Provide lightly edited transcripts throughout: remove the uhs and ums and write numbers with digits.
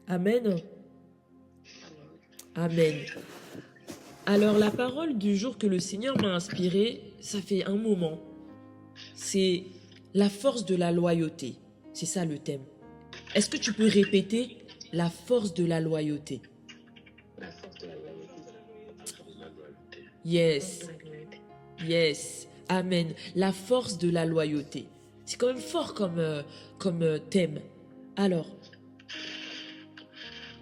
Amen. Amen. Alors, la parole du jour que le Seigneur m'a inspirée, ça fait un moment. C'est la force de la loyauté. C'est ça le thème. Est-ce que tu peux répéter la force de la loyauté? La force de la loyauté. Yes. Yes. Amen. La force de la loyauté. C'est quand même fort comme thème. Alors,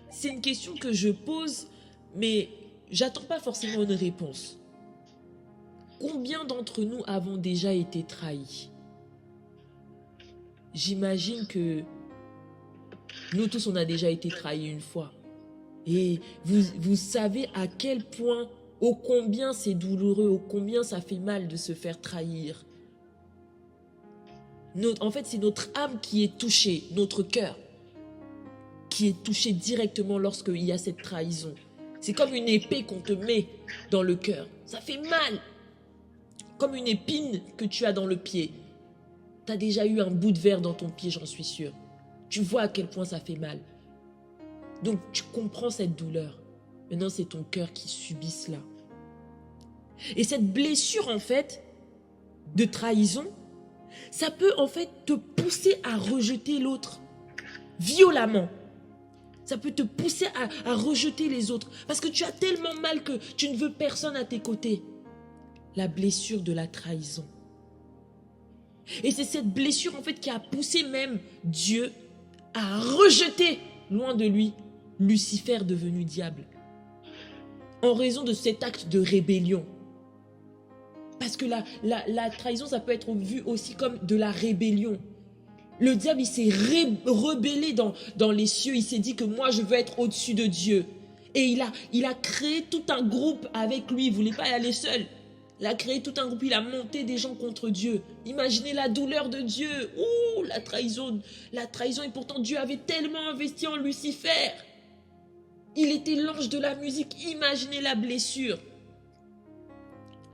c'est une question que je pose, mais j'attends pas forcément une réponse. Combien d'entre nous avons déjà été trahis? J'imagine que nous tous, on a déjà été trahis une fois. Et vous savez à quel point, ô combien c'est douloureux, ô combien ça fait mal de se faire trahir. En fait, c'est notre âme qui est touchée, notre cœur, qui est touché directement lorsqu'il y a cette trahison. C'est comme une épée qu'on te met dans le cœur. Ça fait mal. Comme une épine que tu as dans le pied. Tu as déjà eu un bout de verre dans ton pied, j'en suis sûre. Tu vois à quel point ça fait mal. Donc tu comprends cette douleur. Maintenant, c'est ton cœur qui subit cela. Et cette blessure, en fait, de trahison, ça peut en fait te pousser à rejeter l'autre violemment. Ça peut te pousser à rejeter les autres. Parce que tu as tellement mal que tu ne veux personne à tes côtés. La blessure de la trahison. Et c'est cette blessure en fait qui a poussé même Dieu à rejeter loin de lui Lucifer devenu diable. En raison de cet acte de rébellion. Parce que la trahison, ça peut être vu aussi comme de la rébellion. Le diable, il s'est rebellé dans les cieux. Il s'est dit que moi, je veux être au-dessus de Dieu. Et il a créé tout un groupe avec lui. Il ne voulait pas y aller seul. Il a créé tout un groupe. Il a monté des gens contre Dieu. Imaginez la douleur de Dieu. Ouh, la trahison. La trahison. Et pourtant, Dieu avait tellement investi en Lucifer. Il était l'ange de la musique. Imaginez la blessure.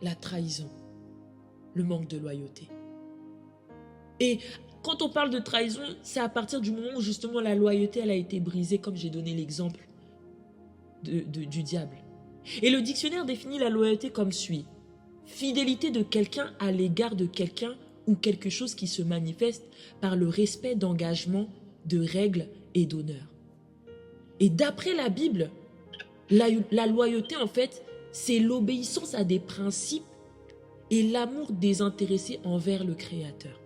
La trahison. Le manque de loyauté. Et quand on parle de trahison, c'est à partir du moment où justement la loyauté elle a été brisée, comme j'ai donné l'exemple du diable. Et le dictionnaire définit la loyauté comme suit. Fidélité de quelqu'un à l'égard de quelqu'un ou quelque chose qui se manifeste par le respect d'engagements, de règles et d'honneurs. Et d'après la Bible, la loyauté en fait, c'est l'obéissance à des principes et l'amour désintéressé envers le Créateur.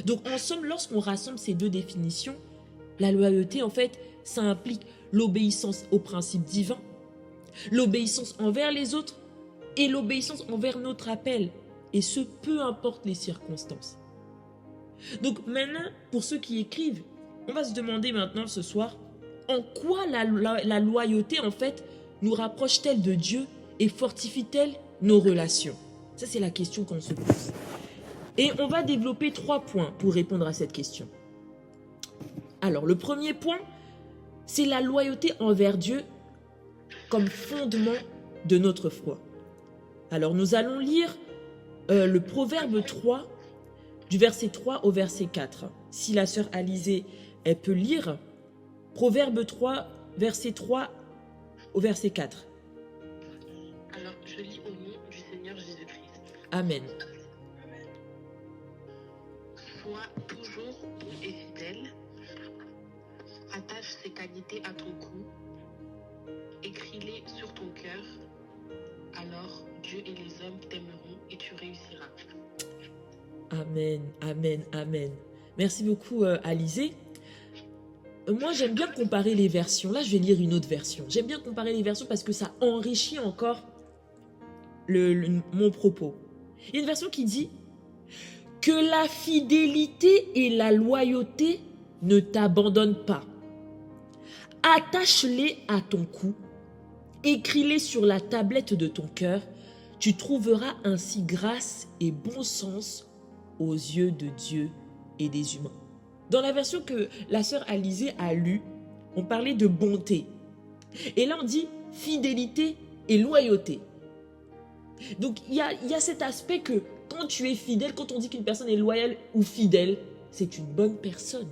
Donc en somme, lorsqu'on rassemble ces deux définitions, la loyauté en fait, ça implique l'obéissance aux principes divins, l'obéissance envers les autres et l'obéissance envers notre appel, et ce peu importe les circonstances. Donc maintenant, pour ceux qui écrivent, on va se demander maintenant ce soir, en quoi la loyauté en fait nous rapproche-t-elle de Dieu et fortifie-t-elle nos relations? Ça c'est la question qu'on se pose. Et on va développer 3 points pour répondre à cette question. Alors, le premier point, c'est la loyauté envers Dieu comme fondement de notre foi. Alors, nous allons lire le Proverbe 3, du verset 3 au verset 4. Si la sœur Alizée, elle peut lire Proverbe 3, verset 3 au verset 4. Alors, je lis au nom du Seigneur Jésus-Christ. Amen. Sois toujours bon et fidèle. Attache ces qualités à ton cou. Écris-les sur ton cœur. Alors Dieu et les hommes t'aimeront et tu réussiras. Amen, amen, amen. Merci beaucoup, Alizée. Moi, j'aime bien comparer les versions. Là, je vais lire une autre version. J'aime bien comparer les versions parce que ça enrichit encore mon propos. Il y a une version qui dit que la fidélité et la loyauté ne t'abandonnent pas. Attache-les à ton cou, écris-les sur la tablette de ton cœur, tu trouveras ainsi grâce et bon sens aux yeux de Dieu et des humains. Dans la version que la sœur Alizée a lue, on parlait de bonté. Et là on dit fidélité et loyauté. Donc il y a cet aspect que quand tu es fidèle, quand on dit qu'une personne est loyale ou fidèle, c'est une bonne personne.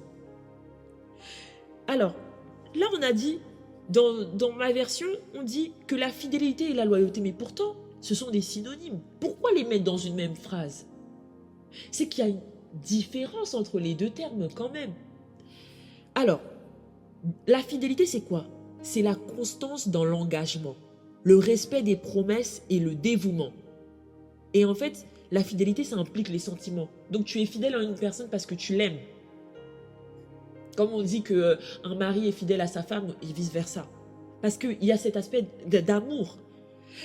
Alors, là on a dit, dans ma version, on dit que la fidélité et la loyauté, mais pourtant, ce sont des synonymes. Pourquoi les mettre dans une même phrase? C'est qu'il y a une différence entre les deux termes quand même. Alors, la fidélité, c'est quoi? C'est la constance dans l'engagement, le respect des promesses et le dévouement. Et en fait, la fidélité, ça implique les sentiments. Donc tu es fidèle à une personne parce que tu l'aimes. Comme on dit qu'un mari est fidèle à sa femme et vice-versa. Parce qu'il y a cet aspect d'amour.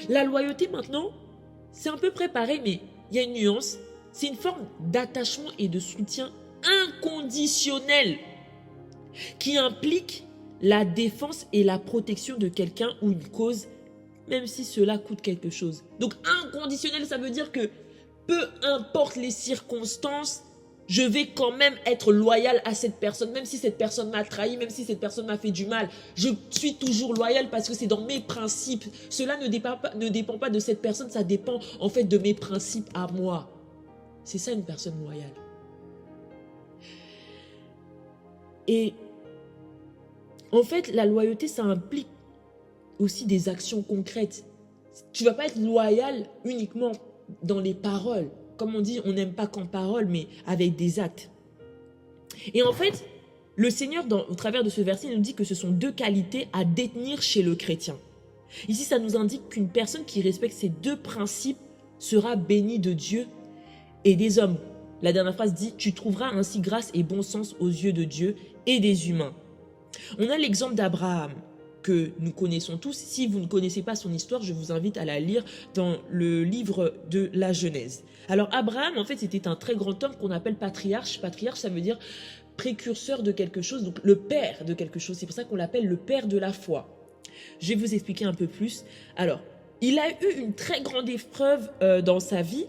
La loyauté maintenant, c'est un peu préparé, mais il y a une nuance. C'est une forme d'attachement et de soutien inconditionnel qui implique la défense et la protection de quelqu'un ou une cause, même si cela coûte quelque chose. Donc inconditionnel, ça veut dire que peu importe les circonstances, je vais quand même être loyal à cette personne, même si cette personne m'a trahi, même si cette personne m'a fait du mal. Je suis toujours loyal parce que c'est dans mes principes. Cela ne dépend pas de cette personne, ça dépend en fait de mes principes à moi. C'est ça une personne loyale. Et en fait, la loyauté, ça implique aussi des actions concrètes. Tu ne vas pas être loyal uniquement dans les paroles. Comme on dit, on n'aime pas qu'en parole, mais avec des actes. Et en fait, le Seigneur, au travers de ce verset, il nous dit que ce sont deux qualités à détenir chez le chrétien. Ici, ça nous indique qu'une personne qui respecte ces deux principes sera bénie de Dieu et des hommes. La dernière phrase dit « Tu trouveras ainsi grâce et bon sens aux yeux de Dieu et des humains ». On a l'exemple d'Abraham que nous connaissons tous. Si vous ne connaissez pas son histoire, je vous invite à la lire dans le livre de la Genèse. Alors Abraham, en fait, c'était un très grand homme qu'on appelle patriarche. Patriarche, ça veut dire précurseur de quelque chose, donc le père de quelque chose. C'est pour ça qu'on l'appelle le père de la foi. Je vais vous expliquer un peu plus. Alors, il a eu une très grande épreuve dans sa vie.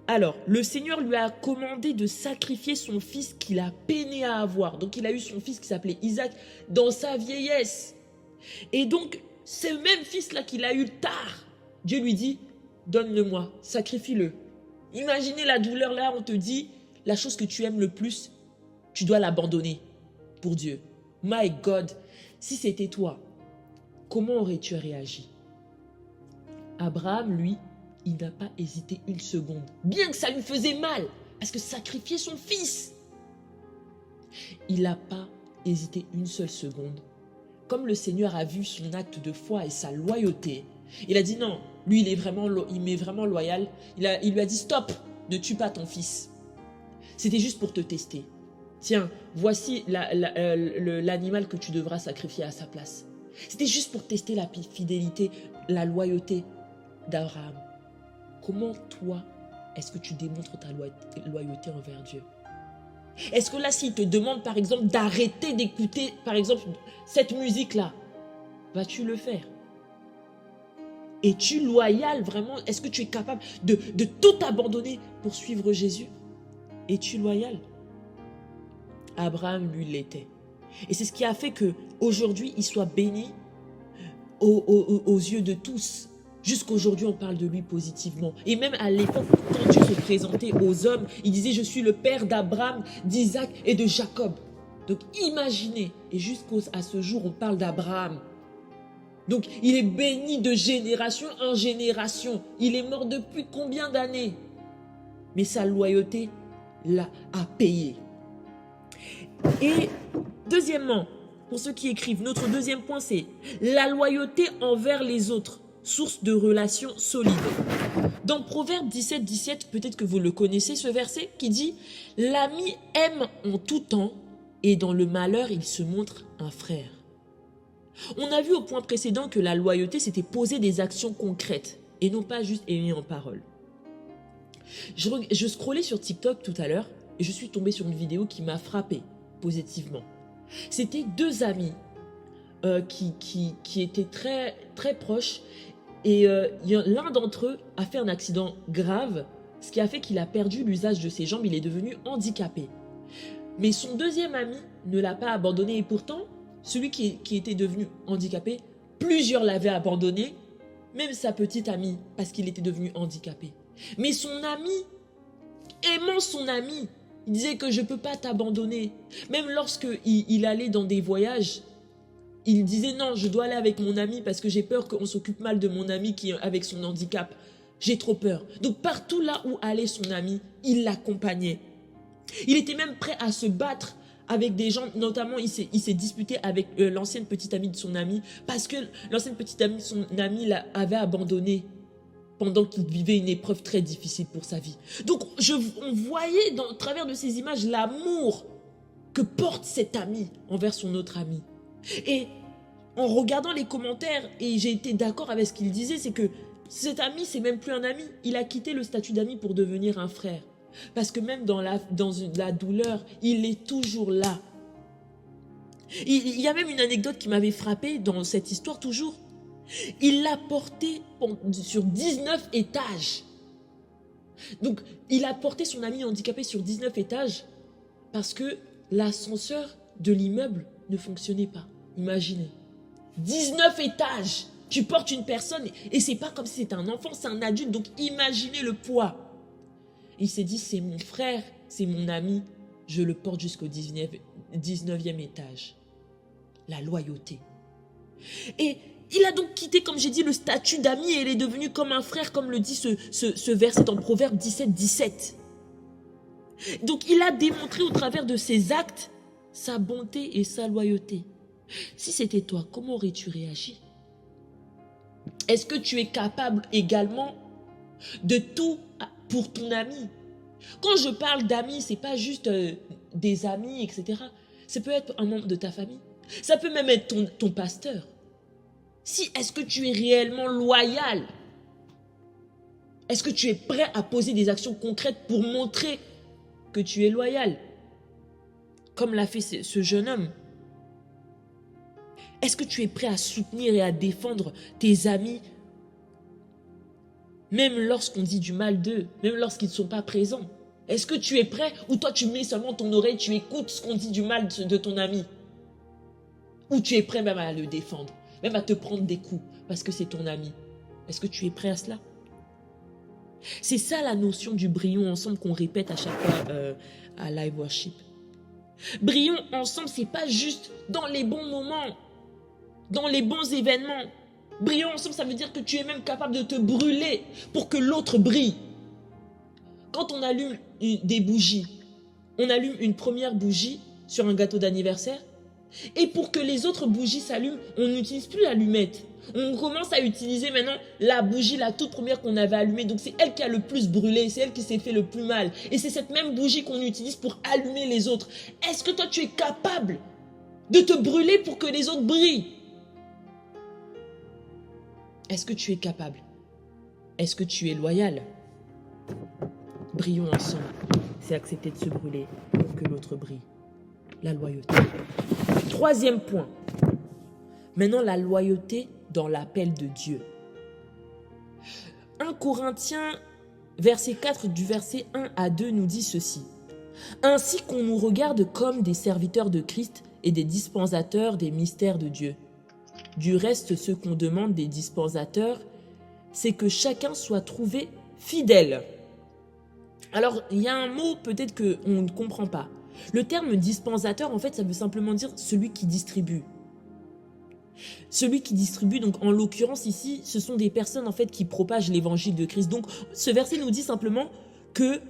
Alors, le Seigneur lui a commandé de sacrifier son fils qu'il a peiné à avoir. Donc, il a eu son fils qui s'appelait Isaac dans sa vieillesse. Et donc, ce même fils-là qu'il a eu tard, Dieu lui dit, donne-le-moi, sacrifie-le. Imaginez la douleur là, on te dit, la chose que tu aimes le plus, tu dois l'abandonner pour Dieu. My God, si c'était toi, comment aurais-tu réagi? Abraham, lui, il n'a pas hésité une seconde, bien que ça lui faisait mal, parce que sacrifier son fils, il n'a pas hésité une seule seconde. Comme le Seigneur a vu son acte de foi et sa loyauté, il a dit non, lui il m'est vraiment loyal. Il lui a dit stop, ne tue pas ton fils. C'était juste pour te tester. Tiens, voici l'animal que tu devras sacrifier à sa place. C'était juste pour tester la fidélité, la loyauté d'Abraham. Comment toi, est-ce que tu démontres ta loyauté envers Dieu? Est-ce que là, s'il te demande par exemple d'arrêter d'écouter par exemple cette musique-là, vas-tu le faire? Es-tu loyal vraiment? Est-ce que tu es capable de tout abandonner pour suivre Jésus? Es-tu loyal? Abraham, lui, l'était. Et c'est ce qui a fait qu'aujourd'hui, il soit béni aux yeux de tous. Jusqu'aujourd'hui, on parle de lui positivement. Et même à l'époque, quand Dieu se présentait aux hommes, il disait « Je suis le père d'Abraham, d'Isaac et de Jacob ». Donc imaginez, et jusqu'à ce jour, on parle d'Abraham. Donc il est béni de génération en génération. Il est mort depuis combien d'années? Mais sa loyauté l'a payé. Et deuxièmement, pour ceux qui écrivent, notre deuxième point, c'est la loyauté envers les autres. Source de relations solides. Dans Proverbe 17, 17, peut-être que vous le connaissez ce verset, qui dit « L'ami aime en tout temps et dans le malheur il se montre un frère ». On a vu au point précédent que la loyauté c'était poser des actions concrètes et non pas juste aimer en parole. Je scrollais sur TikTok tout à l'heure et je suis tombée sur une vidéo qui m'a frappée positivement. C'était deux amis qui étaient très, très proches. Et l'un d'entre eux a fait un accident grave, ce qui a fait qu'il a perdu l'usage de ses jambes, il est devenu handicapé. Mais son deuxième ami ne l'a pas abandonné et pourtant, celui qui était devenu handicapé, plusieurs l'avaient abandonné, même sa petite amie, parce qu'il était devenu handicapé. Mais son ami, aimant son ami, il disait que je ne peux pas t'abandonner. Même lorsqu'il allait dans des voyages, Il disait non, je dois aller avec mon ami parce que j'ai peur qu'on s'occupe mal de mon ami qui est avec son handicap. J'ai trop peur. Donc partout là où allait son ami, il l'accompagnait. Il était même prêt à se battre avec des gens, notamment il s'est disputé avec l'ancienne petite amie de son ami parce que l'ancienne petite amie de son ami l'avait abandonné pendant qu'il vivait une épreuve très difficile pour sa vie. Donc on voyait au travers de ces images l'amour que porte cet ami envers son autre ami. Et en regardant les commentaires, et j'ai été d'accord avec ce qu'il disait, c'est que cet ami, c'est même plus un ami. Il a quitté le statut d'ami pour devenir un frère. Parce que même dans la douleur, il est toujours là. Il y a même une anecdote qui m'avait frappé dans cette histoire toujours. Il l'a porté sur 19 étages. Donc, il a porté son ami handicapé sur 19 étages parce que l'ascenseur de l'immeuble ne fonctionnait pas. Imaginez. 19 étages. Tu portes une personne et c'est pas comme si c'était un enfant, c'est un adulte. Donc, imaginez le poids. Il s'est dit, c'est mon frère, c'est mon ami, je le porte jusqu'au 19e étage. La loyauté. Et il a donc quitté, comme j'ai dit, le statut d'ami et il est devenu comme un frère, comme le dit ce verset dans Proverbe 17. Donc il a démontré au travers de ses actes sa bonté et sa loyauté. Si c'était toi, comment aurais-tu réagi? Est-ce que tu es capable également de tout pour ton ami? Quand je parle d'amis, ce n'est pas juste des amis, etc. Ça peut être un membre de ta famille. Ça peut même être ton pasteur. Est-ce que tu es réellement loyal? Est-ce que tu es prêt à poser des actions concrètes pour montrer que tu es loyal? Comme l'a fait ce jeune homme. Est-ce que tu es prêt à soutenir et à défendre tes amis? Même lorsqu'on dit du mal d'eux, même lorsqu'ils ne sont pas présents. Est-ce que tu es prêt ou toi tu mets seulement ton oreille, tu écoutes ce qu'on dit du mal de ton ami? Ou tu es prêt même à le défendre, même à te prendre des coups parce que c'est ton ami? Est-ce que tu es prêt à cela? C'est ça la notion du brillons ensemble qu'on répète à chaque fois à Live Worship. Brillons ensemble, c'est pas juste dans les bons moments, dans les bons événements. Brillons ensemble, ça veut dire que tu es même capable de te brûler pour que l'autre brille. Quand on allume des bougies, on allume une première bougie sur un gâteau d'anniversaire et pour que les autres bougies s'allument, on n'utilise plus l'allumette. On commence à utiliser maintenant la bougie, la toute première qu'on avait allumée. Donc c'est elle qui a le plus brûlé, c'est elle qui s'est fait le plus mal. Et c'est cette même bougie qu'on utilise pour allumer les autres. Est-ce que toi tu es capable de te brûler pour que les autres brillent? Est-ce que tu es capable? Est-ce que tu es loyal? Brillons ensemble. C'est accepter de se brûler pour que l'autre brille. La loyauté. Troisième point. Maintenant, la loyauté dans l'appel de Dieu. 1 Corinthiens, verset 4, du verset 1 à 2 nous dit ceci. Ainsi qu'on nous regarde comme des serviteurs de Christ et des dispensateurs des mystères de Dieu. Du reste, ce qu'on demande des dispensateurs, c'est que chacun soit trouvé fidèle. Alors, il y a un mot peut-être qu'on ne comprend pas. Le terme dispensateur, en fait, ça veut simplement dire celui qui distribue. Celui qui distribue, donc en l'occurrence ici, ce sont des personnes en fait qui propagent l'évangile de Christ. Donc, ce verset nous dit simplement que,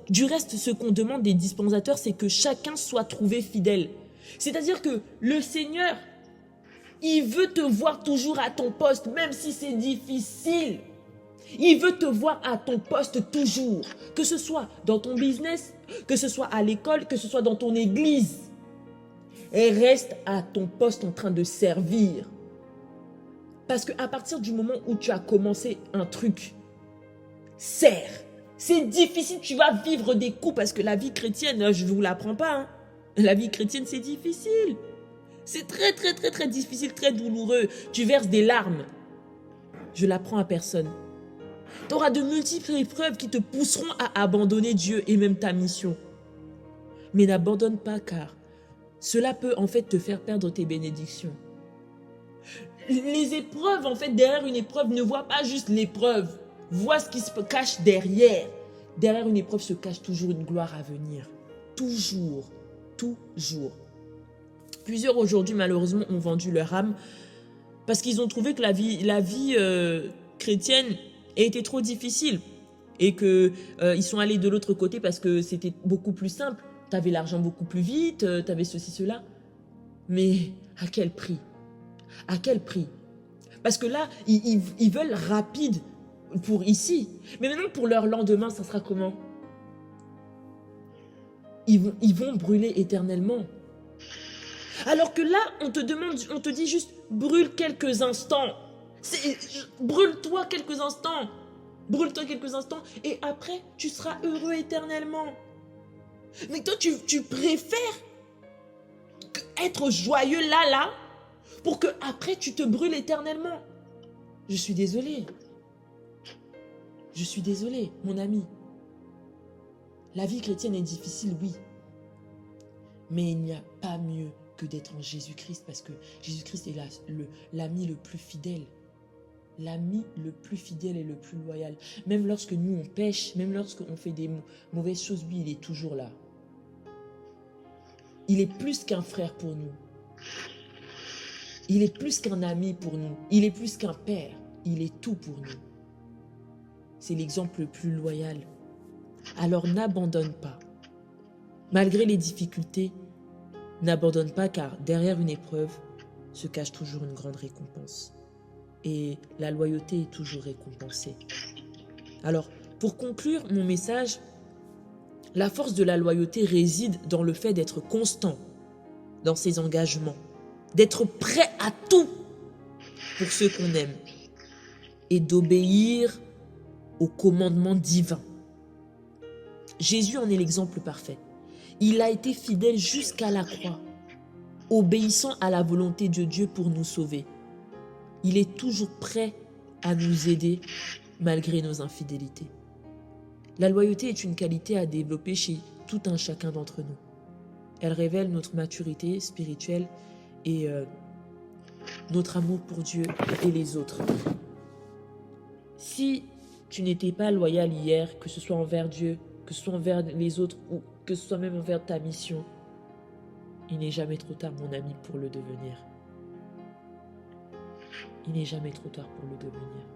du reste, ce qu'on demande des dispensateurs, c'est que chacun soit trouvé fidèle. C'est-à-dire que le Seigneur, il veut te voir toujours à ton poste, même si c'est difficile. Il veut te voir à ton poste toujours, que ce soit dans ton business, que ce soit à l'école, que ce soit dans ton église. Et reste à ton poste en train de servir. Parce qu'à partir du moment où tu as commencé un truc, sers. C'est difficile, tu vas vivre des coups parce que la vie chrétienne, je ne vous l'apprends pas. Hein. La vie chrétienne, c'est difficile. C'est très, très, très, très difficile, très douloureux. Tu verses des larmes. Je l'apprends à personne. Tu auras de multiples épreuves qui te pousseront à abandonner Dieu et même ta mission. Mais n'abandonne pas car cela peut en fait te faire perdre tes bénédictions. Les épreuves, en fait, derrière une épreuve, ne vois pas juste l'épreuve. Vois ce qui se cache derrière. Derrière une épreuve se cache toujours une gloire à venir. Toujours, toujours. Plusieurs aujourd'hui, malheureusement, ont vendu leur âme parce qu'ils ont trouvé que la vie chrétienne était trop difficile et que ils sont allés de l'autre côté parce que c'était beaucoup plus simple. Tu avais l'argent beaucoup plus vite, tu avais ceci, cela. Mais à quel prix? À quel prix? Parce que là, ils veulent rapide pour ici. Mais maintenant, pour leur lendemain, ça sera comment? Ils vont brûler éternellement. Alors que là, on te dit juste, brûle quelques instants. Brûle-toi quelques instants. Brûle-toi quelques instants et après, tu seras heureux éternellement. Mais toi, tu préfères être joyeux là, pour que après tu te brûles éternellement. Je suis désolée. Je suis désolée, mon ami. La vie chrétienne est difficile, oui. Mais il n'y a pas mieux que d'être en Jésus-Christ parce que Jésus-Christ est l'ami le plus fidèle. L'ami le plus fidèle et le plus loyal. Même lorsque nous on pêche, même lorsqu'on fait des mauvaises choses, lui il est toujours là. Il est plus qu'un frère pour nous. Il est plus qu'un ami pour nous. Il est plus qu'un père. Il est tout pour nous. C'est l'exemple le plus loyal. Alors n'abandonne pas. Malgré les difficultés, n'abandonne pas car derrière une épreuve se cache toujours une grande récompense. Et la loyauté est toujours récompensée. Alors, pour conclure mon message, la force de la loyauté réside dans le fait d'être constant dans ses engagements, d'être prêt à tout pour ceux qu'on aime et d'obéir aux commandements divins. Jésus en est l'exemple parfait. Il a été fidèle jusqu'à la croix, obéissant à la volonté de Dieu pour nous sauver. Il est toujours prêt à nous aider malgré nos infidélités. La loyauté est une qualité à développer chez tout un chacun d'entre nous. Elle révèle notre maturité spirituelle et notre amour pour Dieu et les autres. Si tu n'étais pas loyal hier, que ce soit envers Dieu, que ce soit envers les autres ou que ce soit même envers ta mission, il n'est jamais trop tard, mon ami, pour le devenir. Il n'est jamais trop tard pour le devenir.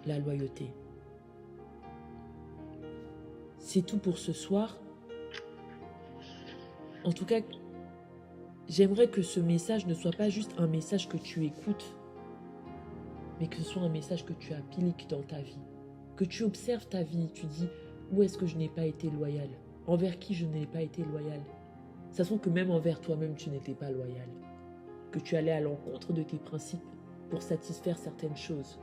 La loyauté. C'est tout pour ce soir. En tout cas, j'aimerais que ce message ne soit pas juste un message que tu écoutes, mais que ce soit un message que tu appliques dans ta vie. Que tu observes ta vie, tu dis, où est-ce que je n'ai pas été loyal? Envers qui je n'ai pas été loyal? Ça se trouve que même envers toi-même, tu n'étais pas loyal. Que tu allais à l'encontre de tes principes pour satisfaire certaines choses.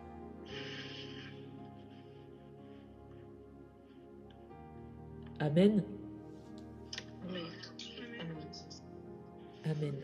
Amen. Oui. Amen.